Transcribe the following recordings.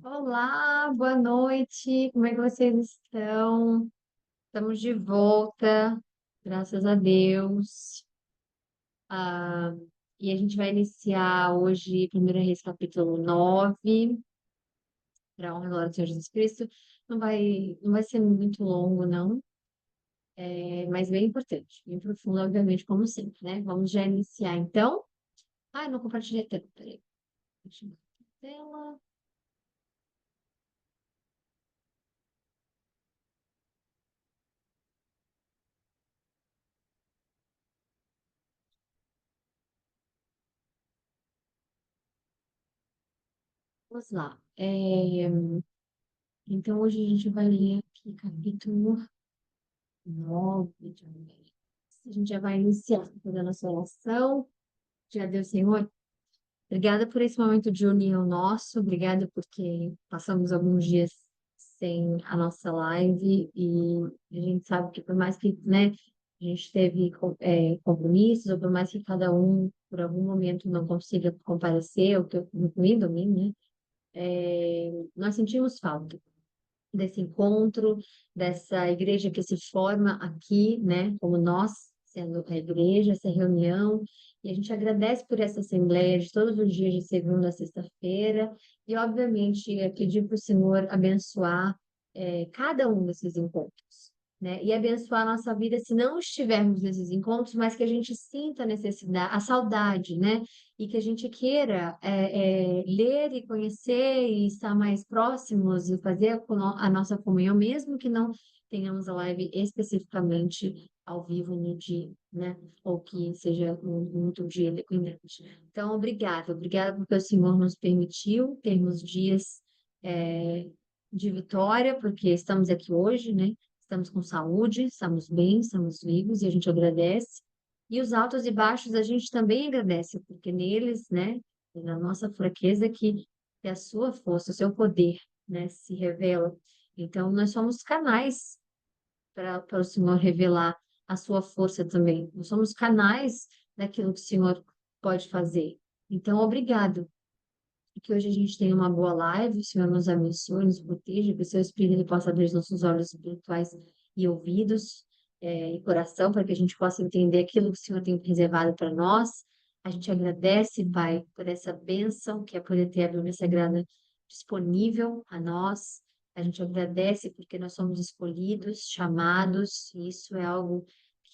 Olá, boa noite. Como é que vocês estão? Estamos de volta, graças a Deus. Ah, e a gente vai iniciar hoje 1 Reis capítulo 9, para a honra e glória do Senhor Jesus Cristo. Não vai ser muito longo, não, mas bem importante, bem profundo, obviamente, como sempre, né? Vamos já iniciar, então. Ah, eu não compartilhei a tela, peraí. Compartilhar a tela. Vamos lá. Então, hoje a gente vai ler aqui capítulo 9 de Amém. A gente já vai iniciar toda a nossa oração. Já Deus, Senhor, obrigada por esse momento de união nosso, obrigada porque passamos alguns dias sem a nossa live e a gente sabe que por mais que, né, a gente teve compromissos, ou por mais que cada um, por algum momento, não consiga comparecer, ou que eu, incluindo a mim, né, nós sentimos falta desse encontro, dessa igreja que se forma aqui, né, como nós, sendo a igreja, essa reunião, e a gente agradece por essa assembleia de todos os dias, de segunda a sexta-feira, e obviamente pedir para o Senhor abençoar cada um desses encontros. Né? E abençoar a nossa vida se não estivermos nesses encontros, mas que a gente sinta a necessidade, a saudade, né? E que a gente queira ler e conhecer e estar mais próximos e fazer a nossa comunhão, mesmo que não tenhamos a live especificamente ao vivo no dia, né? Ou que seja um outro dia independente. Então, obrigada porque o Senhor nos permitiu termos dias é, de vitória, porque estamos aqui hoje, né? Estamos com saúde, estamos bem, estamos vivos e a gente agradece. E os altos e baixos a gente também agradece, porque neles, né, é na nossa fraqueza que a sua força, o seu poder, né, se revela. Então, nós somos canais para o Senhor revelar a sua força também. Nós somos canais daquilo que o Senhor pode fazer. Então, obrigado. E que hoje a gente tenha uma boa live, o Senhor nos abençoe, nos proteja, que o seu Espírito ele possa abrir os nossos olhos espirituais e ouvidos e coração, para que a gente possa entender aquilo que o Senhor tem reservado para nós. A gente agradece, Pai, por essa bênção que é poder ter a Bíblia Sagrada disponível a nós. A gente agradece porque nós somos escolhidos, chamados, e isso é algo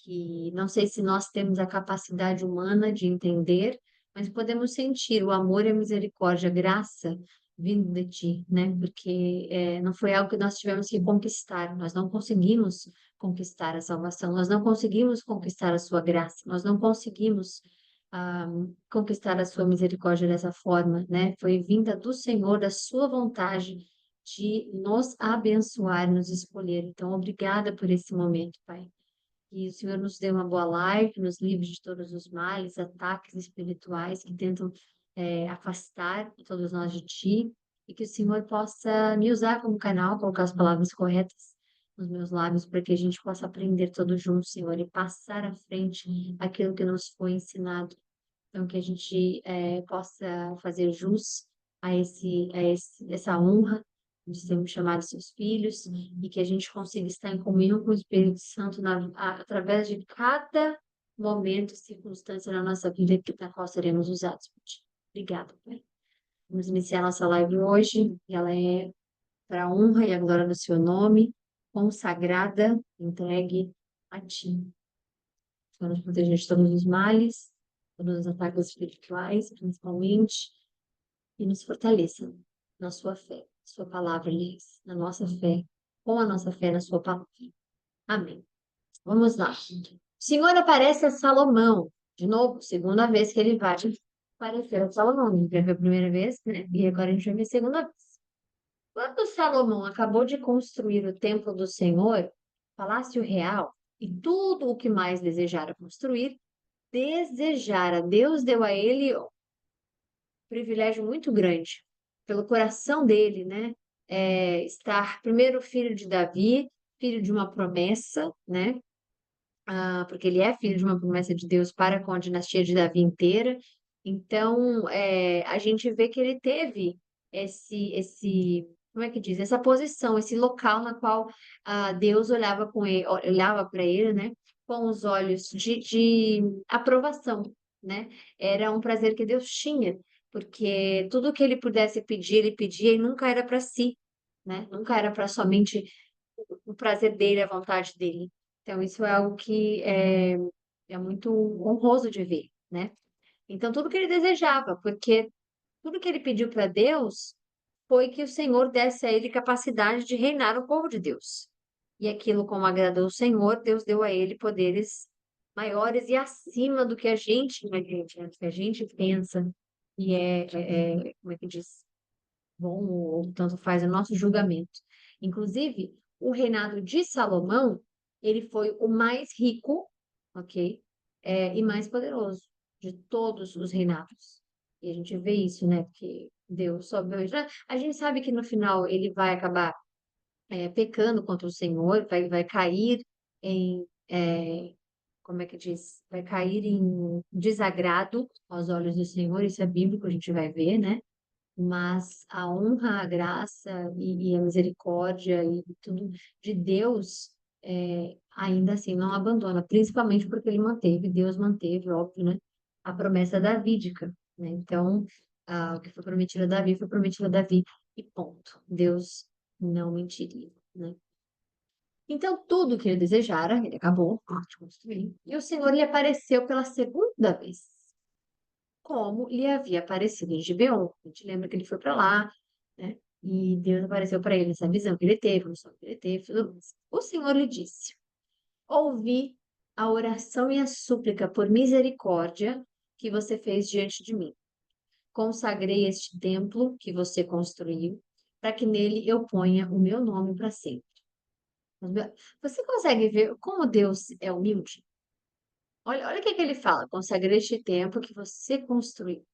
que não sei se nós temos a capacidade humana de entender, mas podemos sentir o amor e a misericórdia, a graça vindo de ti, né? Porque não foi algo que nós tivemos que conquistar, nós não conseguimos conquistar a salvação, nós não conseguimos conquistar a sua graça, nós não conseguimos conquistar a sua misericórdia dessa forma, né? Foi vinda do Senhor, da sua vontade de nos abençoar, nos escolher. Então, obrigada por esse momento, Pai. Que o Senhor nos dê uma boa live, nos livre de todos os males, ataques espirituais que tentam afastar todos nós de Ti, e que o Senhor possa me usar como canal, colocar as palavras corretas nos meus lábios, para que a gente possa aprender todos juntos, Senhor, e passar à frente aquilo que nos foi ensinado. Então, que a gente possa fazer jus essa honra de sermos chamados seus filhos e que a gente consiga estar em comunhão com o Espírito Santo através de cada momento e circunstância na nossa vida na qual seremos usados por ti. Obrigada, Pai. Vamos iniciar nossa live hoje. Ela é para a honra e a glória do seu nome, consagrada, entregue a ti. Senhor, nos proteger de todos os males, todos os ataques espirituais, principalmente, e nos fortaleça na sua fé, sua palavra, aliás, na nossa fé, com a nossa fé na sua palavra. Amém. Vamos lá. O Senhor aparece a Salomão, de novo, segunda vez que ele vai aparecer a Salomão. A gente já viu a primeira vez, né? E agora a gente vai ver a segunda vez. Quando Salomão acabou de construir o templo do Senhor, palácio real, e tudo o que mais desejara construir, Deus deu a ele um privilégio muito grande, pelo coração dele, né? Estar primeiro filho de Davi, filho de uma promessa, né? Porque ele é filho de uma promessa de Deus para com a dinastia de Davi inteira. Então, a gente vê que ele teve como é que diz? Essa posição, esse local na qual Deus olhava com ele, olhava para ele, né? Com os olhos de aprovação, né? Era um prazer que Deus tinha, porque tudo que ele pudesse pedir, ele pedia e nunca era para si, né? Nunca era para somente o prazer dele, a vontade dele. Então, isso é algo que é muito honroso de ver, né? Então, tudo que ele desejava, porque tudo que ele pediu para Deus foi que o Senhor desse a ele capacidade de reinar o povo de Deus. E aquilo, como agradou o Senhor, Deus deu a ele poderes maiores e acima do que a gente imagina, do que a gente pensa, e como é que diz? Bom ou tanto faz o nosso julgamento. Inclusive, o reinado de Salomão, ele foi o mais rico, ok? E mais poderoso de todos os reinados. E a gente vê isso, né? Porque Deus sobe hoje. A gente sabe que no final ele vai acabar pecando contra o Senhor, vai cair em, como é que diz? Vai cair em desagrado aos olhos do Senhor, isso é bíblico, a gente vai ver, né? Mas a honra, a graça e a misericórdia e tudo de Deus, ainda assim não abandona, principalmente porque Deus manteve, óbvio, né, a promessa davídica, né? Então, o que foi prometido a Davi e ponto. Deus não mentiria, né? Então, tudo que ele desejara, ele acabou de construir. E o Senhor lhe apareceu pela segunda vez como lhe havia aparecido em Gibeon. A gente lembra que ele foi para lá, né? E Deus apareceu para ele nessa visão que ele teve, no sonho que ele teve, tudo mais. O Senhor lhe disse: Ouvi a oração e a súplica por misericórdia que você fez diante de mim. Consagrei este templo que você construiu, para que nele eu ponha o meu nome para sempre. Você consegue ver como Deus é humilde? Olha o que ele fala: consagrei este templo que você construiu.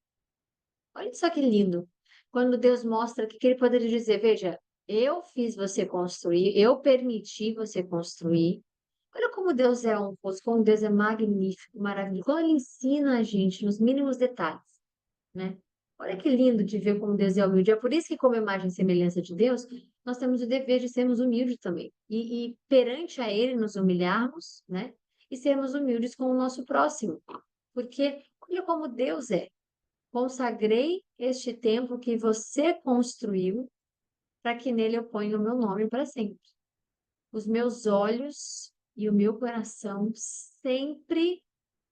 Olha só que lindo. Quando Deus mostra o que que ele poderia dizer, veja, eu fiz você construir, eu permiti você construir. Olha como Deus é honroso, como Deus é magnífico, maravilhoso. Como ele ensina a gente nos mínimos detalhes, né? Olha que lindo de ver como Deus é humilde. É por isso que, como imagem e semelhança de Deus, nós temos o dever de sermos humildes também. E perante a Ele nos humilharmos, né? E sermos humildes com o nosso próximo. Porque olha como Deus é. Consagrei este templo que você construiu, para que nele eu ponha o meu nome para sempre. Os meus olhos e o meu coração sempre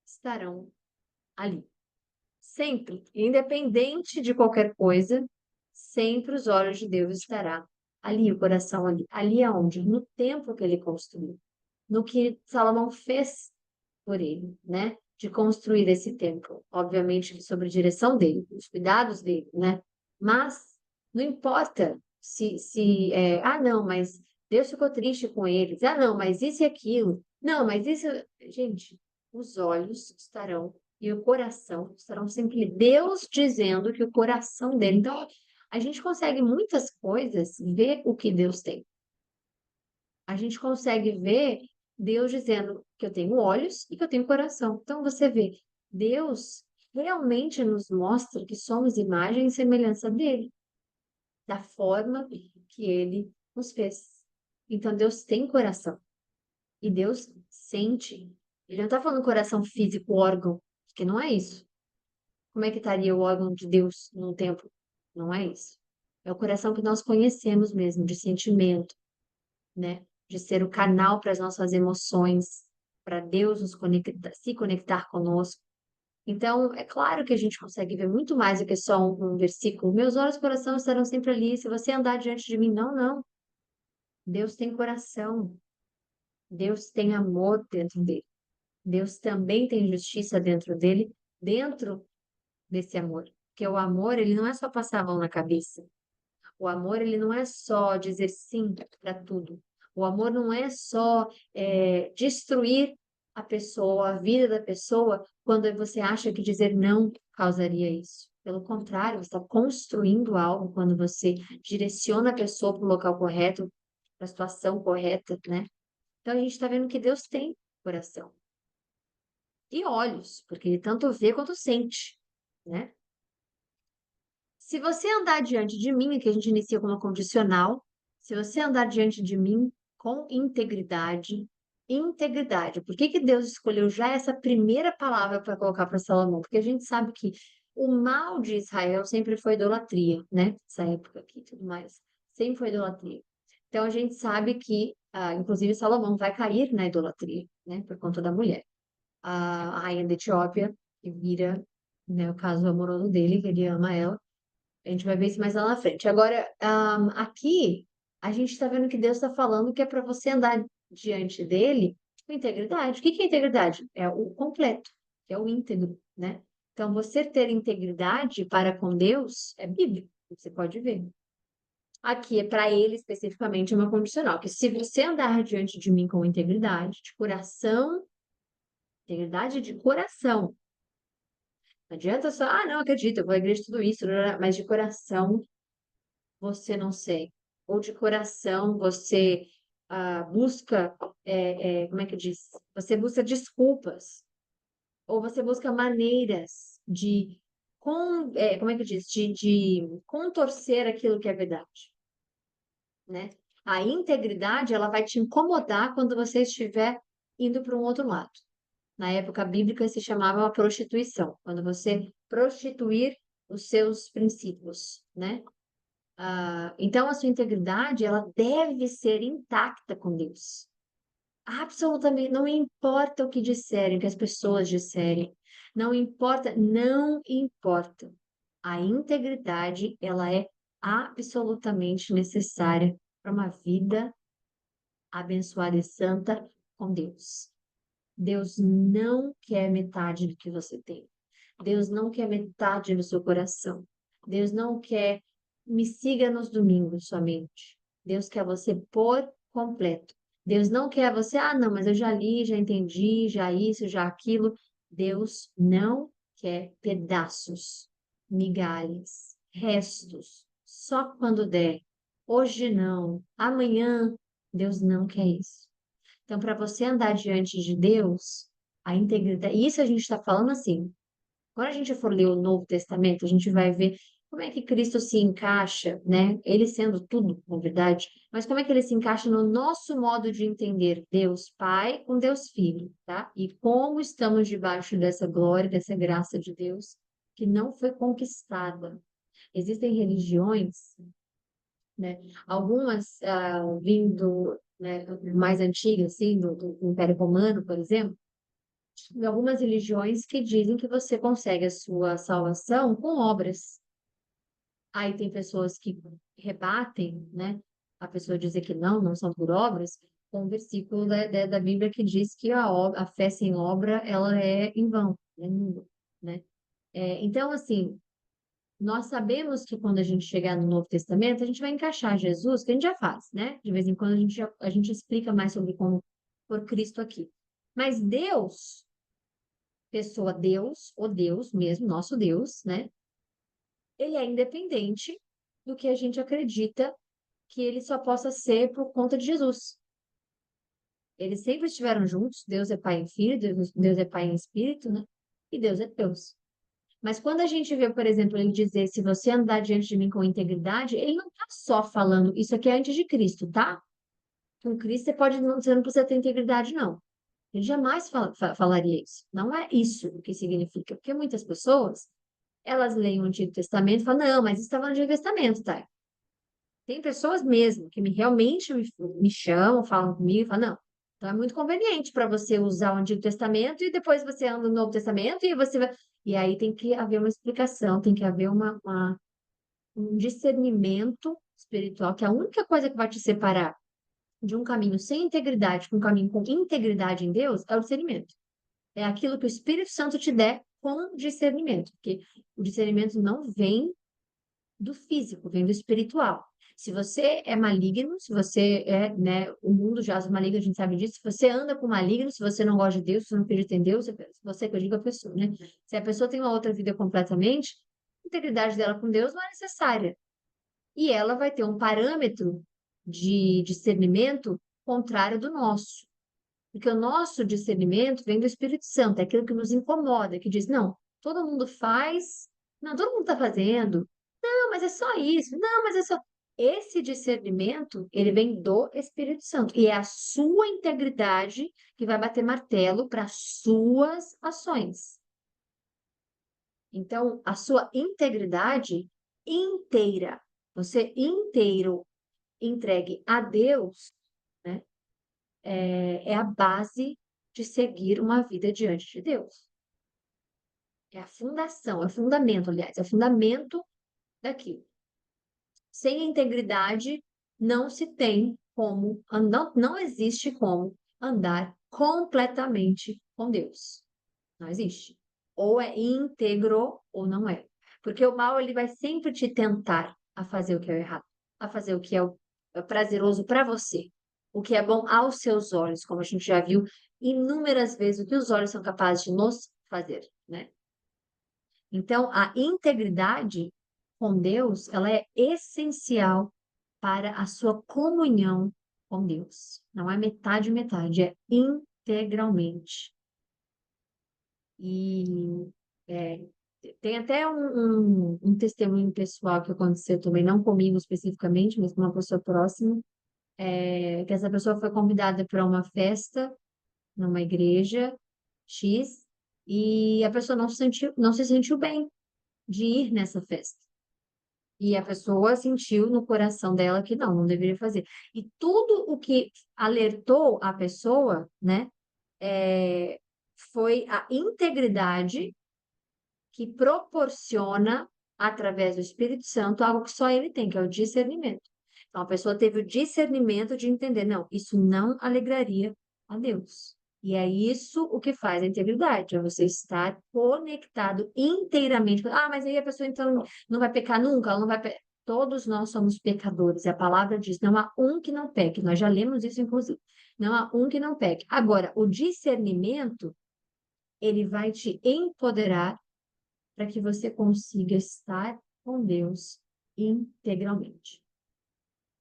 estarão ali. Sempre, independente de qualquer coisa, sempre os olhos de Deus estará ali, o coração ali. Ali aonde? No templo que ele construiu, no que Salomão fez por ele, né? De construir esse templo, obviamente sob a direção dele, os cuidados dele, né? Mas não importa não, mas Deus ficou triste com eles. Ah, não, mas isso e aquilo. Não, mas isso, gente, os olhos estarão e o coração estarão sempre ali. Deus dizendo que o coração dele. Então, a gente consegue muitas coisas ver o que Deus tem. A gente consegue ver Deus dizendo que eu tenho olhos e que eu tenho coração. Então você vê, Deus realmente nos mostra que somos imagem e semelhança dele, da forma que ele nos fez. Então Deus tem coração e Deus sente. Ele não está falando coração físico, órgão, que não é isso. Como é que estaria o órgão de Deus num templo? Não é isso. É o coração que nós conhecemos mesmo, de sentimento, né? De ser o canal para as nossas emoções, para Deus se conectar conosco. Então, é claro que a gente consegue ver muito mais do que só um versículo. Meus olhos e coração estarão sempre ali. Se você andar diante de mim, não, não. Deus tem coração. Deus tem amor dentro dele. Deus também tem justiça dentro dele, dentro desse amor. Porque o amor, ele não é só passar a mão na cabeça. O amor, ele não é só dizer sim para tudo. O amor não é só destruir a pessoa, a vida da pessoa, quando você acha que dizer não causaria isso. Pelo contrário, você está construindo algo quando você direciona a pessoa para o local correto, para a situação correta, né? Então a gente está vendo que Deus tem coração e olhos, porque ele tanto vê quanto sente, né? Se você andar diante de mim, aqui a gente inicia com uma condicional, se você andar diante de mim com integridade, integridade. Por que que Deus escolheu já essa primeira palavra para colocar para Salomão? Porque a gente sabe que o mal de Israel sempre foi idolatria, né? Essa época aqui e tudo mais. Sempre foi idolatria. Então a gente sabe que, inclusive, Salomão vai cair na idolatria, né? Por conta da mulher. A rainha da Etiópia, que vira, né, o caso amoroso dele, que ele ama ela. A gente vai ver isso mais lá na frente. Agora, aqui, a gente está vendo que Deus está falando que é para você andar diante dele com integridade. O que que é integridade? É o completo, que é o íntegro, né? Então, você ter integridade para com Deus é bíblico, você pode ver. Aqui é para ele especificamente uma condicional, que se você andar diante de mim com integridade, de coração, integridade de coração. Não adianta só, não acredito, eu vou à igreja tudo isso, mas de coração você não sei. Ou de coração você busca, como é que diz? Você busca desculpas, ou você busca maneiras de, como é que diz? De contorcer aquilo que é verdade, né? A integridade, ela vai te incomodar quando você estiver indo para um outro lado. Na época bíblica se chamava a prostituição, quando você prostituir os seus princípios, né? Então, a sua integridade, ela deve ser intacta com Deus. Absolutamente, não importa o que disserem, o que as pessoas disserem, não importa, não importa. A integridade, ela é absolutamente necessária para uma vida abençoada e santa com Deus. Deus não quer metade do que você tem. Deus não quer metade do seu coração. Deus não quer me siga nos domingos somente. Deus quer você por completo. Deus não quer você, não, mas eu já li, já entendi, já isso, já aquilo. Deus não quer pedaços, migalhas, restos, só quando der. Hoje não, amanhã. Deus não quer isso. Então, para você andar diante de Deus, a integridade. E isso a gente está falando assim. Quando a gente for ler o Novo Testamento, a gente vai ver como é que Cristo se encaixa, né? Ele sendo tudo, na verdade, mas como é que ele se encaixa no nosso modo de entender Deus Pai com Deus Filho, tá? E como estamos debaixo dessa glória, dessa graça de Deus que não foi conquistada. Existem religiões, né? Algumas vindo, né, mais antigas, assim, do Império Romano, por exemplo, e algumas religiões que dizem que você consegue a sua salvação com obras. Aí tem pessoas que rebatem, né? A pessoa dizer que não são por obras, com um versículo da Bíblia que diz que a fé sem obra, ela é em vão, é nula, né? Então, assim, nós sabemos que quando a gente chegar no Novo Testamento, a gente vai encaixar Jesus, que a gente já faz, né? De vez em quando a gente explica mais sobre como por Cristo aqui. Mas Deus, pessoa Deus, o Deus mesmo, nosso Deus, né? Ele é independente do que a gente acredita que ele só possa ser por conta de Jesus. Eles sempre estiveram juntos, Deus é Pai e Filho, Deus é Pai em Espírito, né? E Deus é Deus. Mas quando a gente vê, por exemplo, ele dizer, se você andar diante de mim com integridade, ele não está só falando, isso aqui é antes de Cristo, tá? Com Cristo você não precisa ter integridade, não. Ele jamais falaria isso. Não é isso o que significa. Porque muitas pessoas, elas leem o Antigo Testamento e falam, não, mas isso estava no Antigo Testamento, tá? Tem pessoas mesmo que realmente me chamam, falam comigo e falam, não. Então é muito conveniente para você usar o Antigo Testamento e depois você anda no Novo Testamento e você vai. E aí tem que haver uma explicação, tem que haver um discernimento espiritual, que é a única coisa que vai te separar de um caminho sem integridade com um caminho com integridade em Deus é o discernimento. É aquilo que o Espírito Santo te der com discernimento, porque o discernimento não vem do físico, vem do espiritual. Se você é maligno, se você é, né, o mundo jaz o maligno, a gente sabe disso. Se você anda com maligno, se você não gosta de Deus, se você não acredita em Deus, se você que eu digo a pessoa, né? Se a pessoa tem uma outra vida completamente, a integridade dela com Deus não é necessária. E ela vai ter um parâmetro de discernimento contrário do nosso. Porque o nosso discernimento vem do Espírito Santo, é aquilo que nos incomoda, que diz, não, todo mundo faz, não, todo mundo está fazendo, mas é só isso. Não, mas é só. Esse discernimento, ele vem do Espírito Santo. E é a sua integridade que vai bater martelo para as suas ações. Então, a sua integridade inteira, você inteiro entregue a Deus, né, é a base de seguir uma vida diante de Deus. É a fundação, é o fundamento, aliás, é o fundamento daquilo. Sem integridade, não se tem como, não existe como andar completamente com Deus. Não existe. Ou é íntegro ou não é. Porque o mal, ele vai sempre te tentar a fazer o que é errado, a fazer o que é prazeroso para você, o que é bom aos seus olhos, como a gente já viu inúmeras vezes o que os olhos são capazes de nos fazer, né? Então, a integridade com Deus, ela é essencial para a sua comunhão com Deus. Não é metade, metade, é integralmente. E é, tem até um testemunho pessoal que aconteceu também, não comigo especificamente, mas com uma pessoa próxima, que essa pessoa foi convidada para uma festa numa igreja X, e a pessoa não se sentiu bem de ir nessa festa. E a pessoa sentiu no coração dela que não deveria fazer. E tudo o que alertou a pessoa, né, é, foi a integridade que proporciona, através do Espírito Santo, algo que só ele tem, que é o discernimento. Então, a pessoa teve o discernimento de entender, não, isso não alegraria a Deus. E é isso o que faz a integridade, é você estar conectado inteiramente. Ah, mas aí a pessoa então não vai pecar nunca, ela não vai Todos nós somos pecadores. E a palavra diz: não há um que não peque. Nós já lemos isso, inclusive. Não há um que não peque. Agora, o discernimento, ele vai te empoderar para que você consiga estar com Deus integralmente.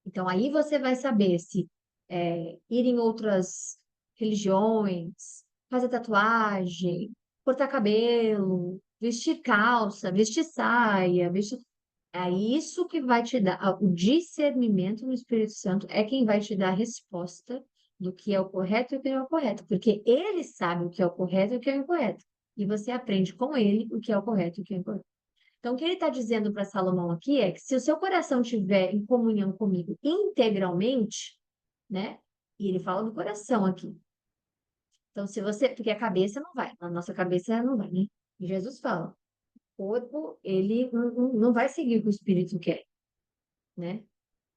Então, aí você vai saber se ir em outras religiões, fazer tatuagem, cortar cabelo, vestir calça, vestir saia, vestir... É isso que vai te dar, o discernimento no Espírito Santo é quem vai te dar a resposta do que é o correto e o que não é o correto, porque ele sabe o que é o correto e o que é o incorreto. E você aprende com ele o que é o correto e o que é o incorreto. Então, o que ele está dizendo para Salomão aqui é que se o seu coração estiver em comunhão comigo integralmente, né? E ele fala do coração aqui. Então, se você. Porque a cabeça não vai, a nossa cabeça não vai, né? E Jesus fala: o corpo, ele não vai seguir o que o espírito quer, né?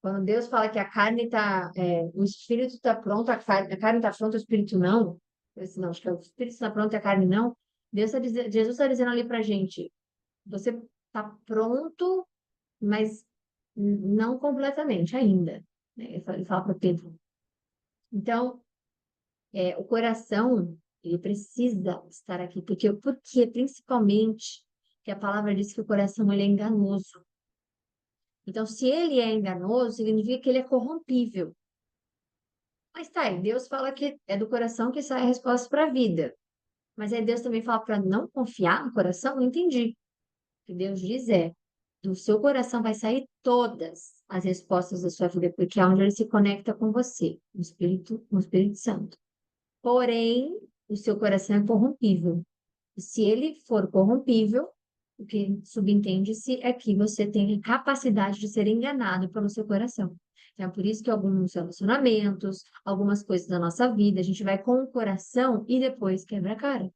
Quando Deus fala que a carne está. O espírito está pronto, a carne está pronta, o espírito não. Eu disse, não, acho que o espírito está pronto e a carne não. Jesus está dizendo ali para gente: você está pronto, mas não completamente ainda, né? Ele fala para Pedro. Então, o coração, ele precisa estar aqui, porque principalmente que a palavra diz que o coração ele é enganoso. Então, se ele é enganoso, significa que ele é corrompível. Mas tá aí, Deus fala que é do coração que sai a resposta para a vida. Mas aí Deus também fala para não confiar no coração? Não entendi. O que Deus diz é: do seu coração vai sair todas as respostas da sua vida, porque é onde ele se conecta com você, no Espírito Santo. Porém, o seu coração é corrompível. E se ele for corrompível, o que subentende-se é que você tem a capacidade de ser enganado pelo seu coração. Então, é por isso que alguns relacionamentos, algumas coisas da nossa vida, a gente vai com o coração e depois quebra a cara.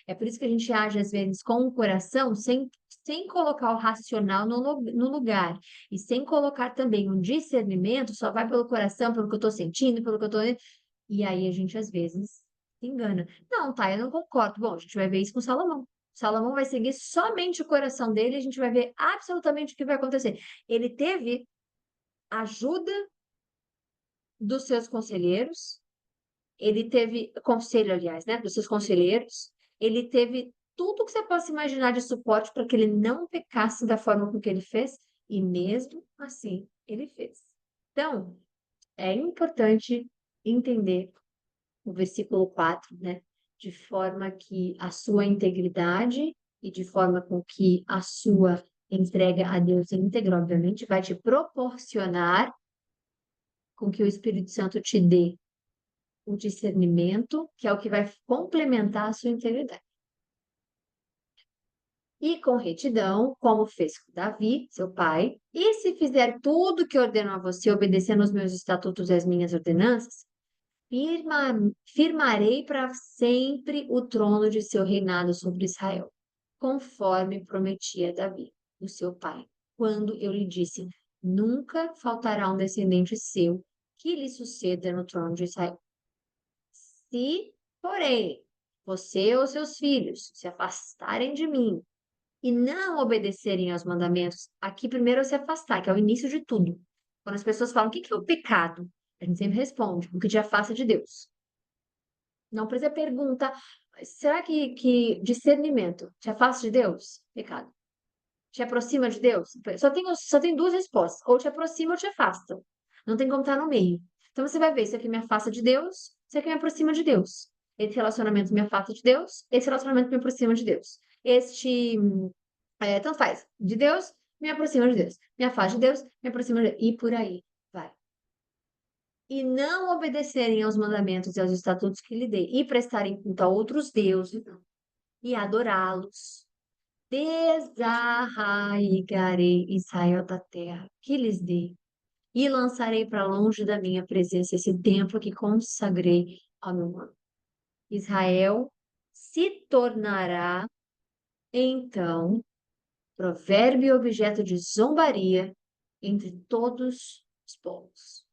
É por isso que a gente age, às vezes, com o coração sem colocar o racional no lugar. E sem colocar também um discernimento, só vai pelo coração, pelo que eu estou sentindo, pelo que eu estou. E aí a gente, às vezes, se engana. Não, tá, eu não concordo. Bom, a gente vai ver isso com Salomão. Salomão vai seguir somente o coração dele e a gente vai ver absolutamente o que vai acontecer. Ele teve ajuda dos seus conselheiros, ele teve conselho, aliás, né, dos seus conselheiros, ele teve tudo que você possa imaginar de suporte para que ele não pecasse da forma com que ele fez, e mesmo assim ele fez. Então, é importante entender o versículo 4, né, de forma que a sua integridade e de forma com que a sua entrega a Deus íntegra, obviamente, vai te proporcionar com que o Espírito Santo te dê o discernimento, que é o que vai complementar a sua integridade. E com retidão, como fez com Davi, seu pai, e se fizer tudo que ordeno a você, obedecendo aos meus estatutos e às minhas ordenanças, firmarei para sempre o trono de seu reinado sobre Israel, conforme prometi a Davi, o seu pai, quando eu lhe disse: nunca faltará um descendente seu que lhe suceda no trono de Israel. Se, porém, você ou seus filhos se afastarem de mim e não obedecerem aos mandamentos, aqui primeiro é se afastar, que é o início de tudo. Quando as pessoas falam, o que que é o pecado? A gente sempre responde, o que te afasta de Deus. Não precisa perguntar, será que discernimento te afasta de Deus? Pecado. Te aproxima de Deus? Só tem duas respostas, ou te aproxima ou te afasta. Não tem como estar no meio. Então você vai ver, isso aqui me afasta de Deus, isso aqui me aproxima de Deus. Esse relacionamento me afasta de Deus, esse relacionamento me aproxima de Deus. Tanto faz, de Deus, me aproxima de Deus. Me afasta de Deus, me aproxima de Deus. E por aí, vai. E não obedecerem aos mandamentos e aos estatutos que lhe dei, e prestarem culto a outros deuses e adorá-los, desarraigarei Israel da terra que lhes dei, e lançarei para longe da minha presença esse templo que consagrei ao meu nome. Israel se tornará, então, provérbio e objeto de zombaria entre todos os povos.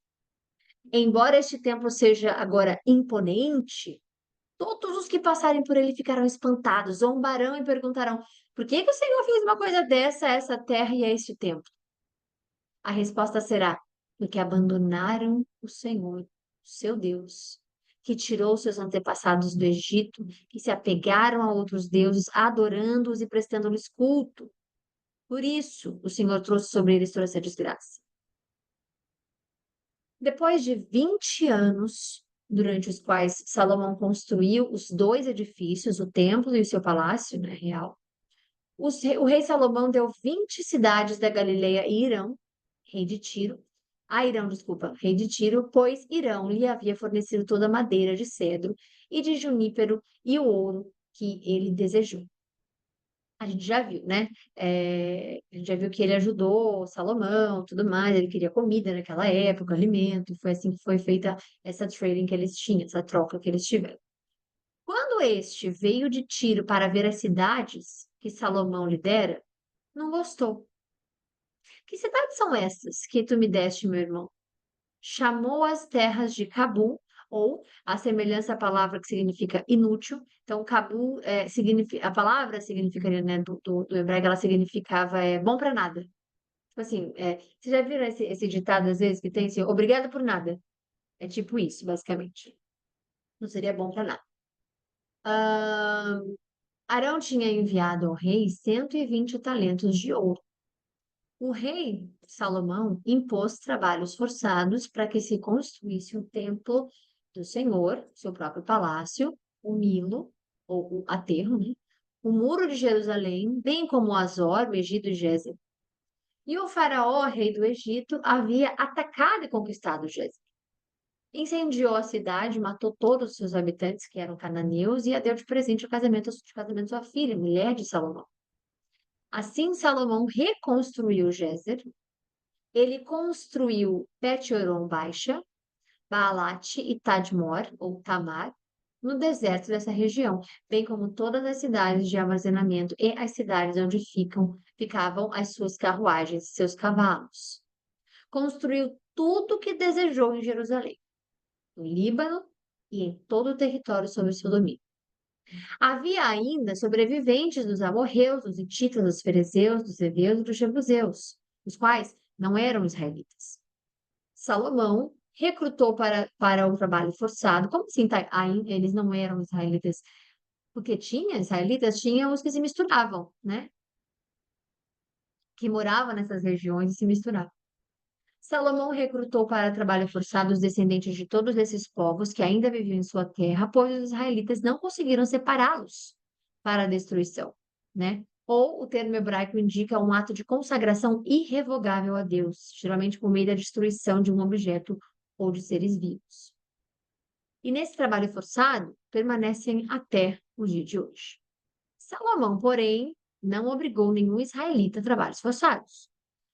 Embora este templo seja agora imponente, todos os que passarem por ele ficarão espantados, zombarão e perguntarão: por que que o Senhor fez uma coisa dessa a essa terra e a este templo? A resposta será: porque abandonaram o Senhor, seu Deus, que tirou seus antepassados do Egito, que se apegaram a outros deuses, adorando-os e prestando-lhes culto. Por isso, o Senhor trouxe sobre eles toda essa desgraça. Depois de 20 anos, durante os quais Salomão construiu os dois edifícios, o templo e o seu palácio, né, real, o rei Salomão deu 20 cidades da Galileia e Irão, rei de Tiro, a Irão, desculpa, rei de Tiro, pois Irão lhe havia fornecido toda a madeira de cedro e de junípero e o ouro que ele desejou. A gente já viu, né? A gente já viu que ele ajudou Salomão, tudo mais, ele queria comida naquela época, alimento, e foi assim que foi feita essa trading que eles tinham, essa troca que eles tiveram. Quando este veio de Tiro para ver as cidades que Salomão lhe dera, não gostou. Que cidades são essas que tu me deste, meu irmão? Chamou as terras de Cabu, ou a semelhança à palavra que significa inútil. Então, Cabu, a palavra significaria, né, do hebraico, ela significava bom para nada. Tipo assim, vocês já viram esse ditado às vezes que tem assim, obrigado por nada? É tipo isso, basicamente. Não seria bom para nada. Arão tinha enviado ao rei 120 talentos de ouro. O rei Salomão impôs trabalhos forçados para que se construísse o templo do Senhor, seu próprio palácio, o Nilo, ou o aterro, né? O muro de Jerusalém, bem como Azor, Megido e Gezer. E o faraó, rei do Egito, havia atacado e conquistado Gezer. Incendiou a cidade, matou todos os seus habitantes, que eram cananeus, e a deu de presente o casamento de sua filha, mulher de Salomão. Assim, Salomão reconstruiu Gezer. Ele construiu Bet-Horon Baixa, Baalat e Tadmor, ou Tamar, no deserto dessa região, bem como todas as cidades de armazenamento e as cidades onde ficavam as suas carruagens e seus cavalos. Construiu tudo o que desejou em Jerusalém, no Líbano e em todo o território sob seu domínio. Havia ainda sobreviventes dos amorreus, dos hititas, dos ferezeus, dos heveus e dos jebuseus, os quais não eram israelitas. Salomão recrutou para o trabalho forçado. Como assim, eles não eram israelitas? Porque israelitas tinham os que se misturavam, né? Que moravam nessas regiões e se misturavam. Salomão recrutou para trabalho forçado os descendentes de todos esses povos que ainda viviam em sua terra, pois os israelitas não conseguiram separá-los para a destruição, né? ou o termo hebraico indica um ato de consagração irrevogável a Deus, geralmente por meio da destruição de um objeto ou de seres vivos. E nesse trabalho forçado, permanecem até o dia de hoje. Salomão, porém, não obrigou nenhum israelita a trabalhos forçados.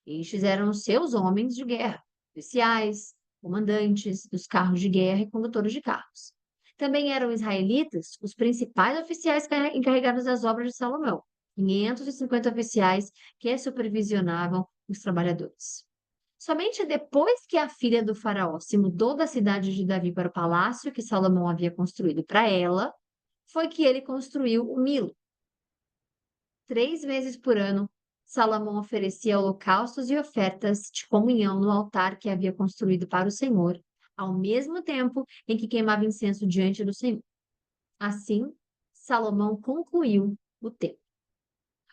Estes eram os seus homens de guerra, oficiais, comandantes dos carros de guerra e condutores de carros. Também eram israelitas os principais oficiais encarregados das obras de Salomão, 550 oficiais que supervisionavam os trabalhadores. Somente depois que a filha do faraó se mudou da cidade de Davi para o palácio que Salomão havia construído para ela, foi que ele construiu o Milo. 3 vezes por ano, Salomão oferecia holocaustos e ofertas de comunhão no altar que havia construído para o Senhor, ao mesmo tempo em que queimava incenso diante do Senhor. Assim, Salomão concluiu o templo.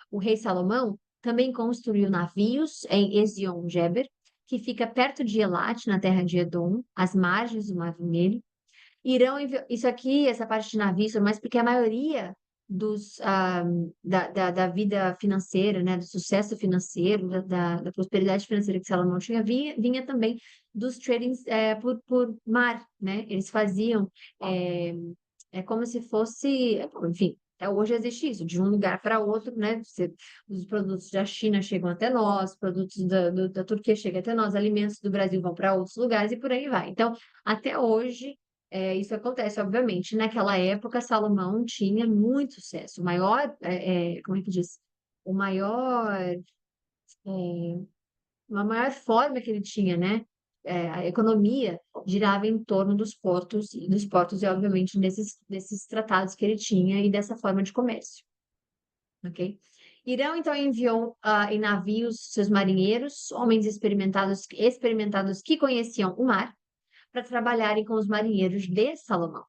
O rei Salomão também construiu navios em Ezion-Geber, que fica perto de Elat, na terra de Edom, às margens do Mar Vermelho. Isso aqui, essa parte de navios, mas porque a maioria da vida financeira, né, do sucesso financeiro, da prosperidade financeira que Salomão tinha, vinha também dos tradings por mar, né? Eles faziam, é como se fosse, enfim, até hoje existe isso, de um lugar para outro, né? Os produtos da China chegam até nós, produtos da Turquia chegam até nós, alimentos do Brasil vão para outros lugares e por aí vai. Então, até hoje, isso acontece, obviamente. Naquela época, Salomão tinha muito sucesso. O maior, como é que diz? O maior, uma maior forma que ele tinha, né? A economia girava em torno dos portos e, obviamente, desses tratados que ele tinha e dessa forma de comércio, ok? Irão, então, enviou em navios seus marinheiros, homens experimentados que conheciam o mar, para trabalharem com os marinheiros de Salomão.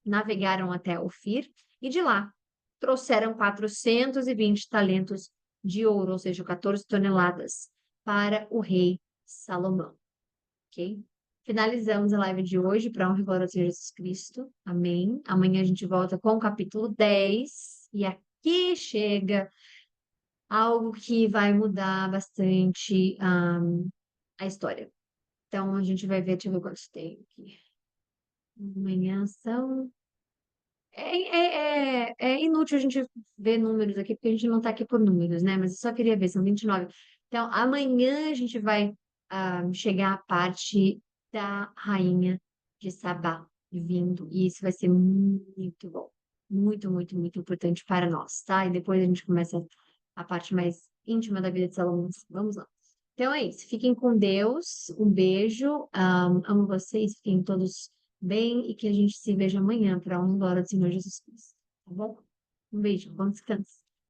Navegaram até Ofir e de lá trouxeram 420 talentos de ouro, ou seja, 14 toneladas, para o rei Salomão. Ok? Finalizamos a live de hoje para honra e glória de Jesus Cristo. Amém. Amanhã a gente volta com o capítulo 10. E aqui chega algo que vai mudar bastante a história. Então, a gente vai ver, deixa eu ver quantos tem aqui. Amanhã são. É inútil a gente ver números aqui, porque a gente não está aqui por números, né? Mas eu só queria ver, são 29. Então, amanhã a gente vai chegar à parte da rainha de Sabá vindo, e isso vai ser muito bom. Muito, muito, muito importante para nós, tá? E depois a gente começa a parte mais íntima da vida de Salomão. Vamos lá. Então é isso. Fiquem com Deus. Um beijo. Amo vocês. Fiquem todos bem e que a gente se veja amanhã para a honra e glória do Senhor Jesus Cristo. Tá bom? Um beijo. Bom descanso.